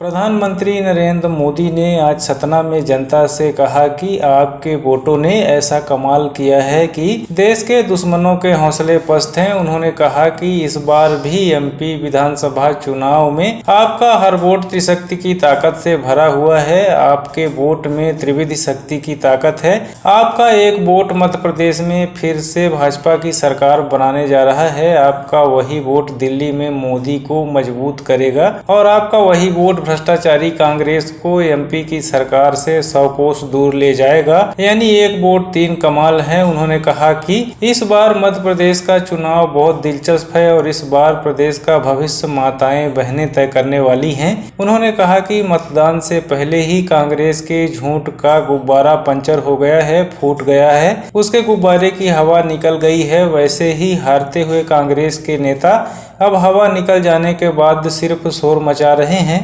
प्रधानमंत्री नरेंद्र मोदी ने आज सतना में जनता से कहा कि आपके वोटों ने ऐसा कमाल किया है कि देश के दुश्मनों के हौसले पस्त हैं। उन्होंने कहा कि इस बार भी एमपी विधानसभा चुनाव में आपका हर वोट त्रिशक्ति की ताकत से भरा हुआ है। आपके वोट में त्रिविध शक्ति की ताकत है। आपका एक वोट मध्य प्रदेश में फिर से भाजपा की सरकार बनाने जा रहा है। आपका वही वोट दिल्ली में मोदी को मजबूत करेगा और आपका वही वोट भ्रष्टाचारी कांग्रेस को एमपी की सरकार से 100 कोस दूर ले जाएगा। यानी एक वोट तीन कमाल है। उन्होंने कहा कि इस बार मध्य प्रदेश का चुनाव बहुत दिलचस्प है और इस बार प्रदेश का भविष्य माताएं बहनें तय करने वाली हैं। उन्होंने कहा कि मतदान से पहले ही कांग्रेस के झूठ का गुब्बारा पंचर हो गया है, फूट गया है, उसके गुब्बारे की हवा निकल गई है। वैसे ही हारते हुए कांग्रेस के नेता अब हवा निकल जाने के बाद सिर्फ शोर मचा रहे हैं।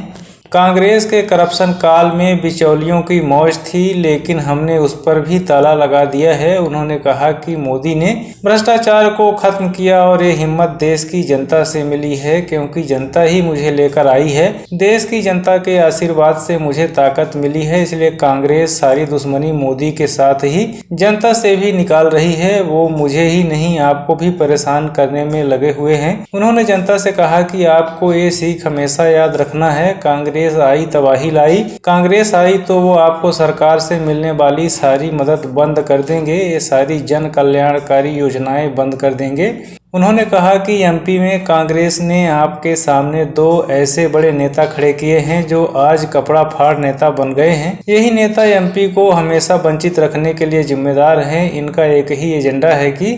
कांग्रेस के करप्शन काल में बिचौलियों की मौज थी, लेकिन हमने उस पर भी ताला लगा दिया है। उन्होंने कहा कि मोदी ने भ्रष्टाचार को खत्म किया और ये हिम्मत देश की जनता से मिली है, क्योंकि जनता ही मुझे लेकर आई है। देश की जनता के आशीर्वाद से मुझे ताकत मिली है, इसलिए कांग्रेस सारी दुश्मनी मोदी के साथ ही जनता से भी निकाल रही है। वो मुझे ही नहीं, आपको भी परेशान करने में लगे हुए हैं। उन्होंने जनता से कहा कि आपको ये सीख हमेशा याद रखना है, कांग्रेस आई तबाही लाई। कांग्रेस आई तो वो आपको सरकार से मिलने वाली सारी मदद बंद कर देंगे, ये सारी जन कल्याणकारी योजनाएं बंद कर देंगे। उन्होंने कहा कि एमपी में कांग्रेस ने आपके सामने दो ऐसे बड़े नेता खड़े किए हैं जो आज कपड़ा फाड़ नेता बन गए हैं। यही नेता एमपी को हमेशा वंचित रखने के लिए जिम्मेदार हैं। इनका एक ही एजेंडा है कि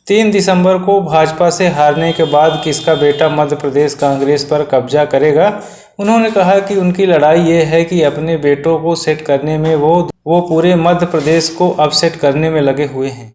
3 दिसंबर को भाजपा से हारने के बाद किसका बेटा मध्य प्रदेश कांग्रेस पर कब्जा करेगा। उन्होंने कहा कि उनकी लड़ाई ये है कि अपने बेटों को सेट करने में वो पूरे मध्य प्रदेश को अपसेट करने में लगे हुए हैं।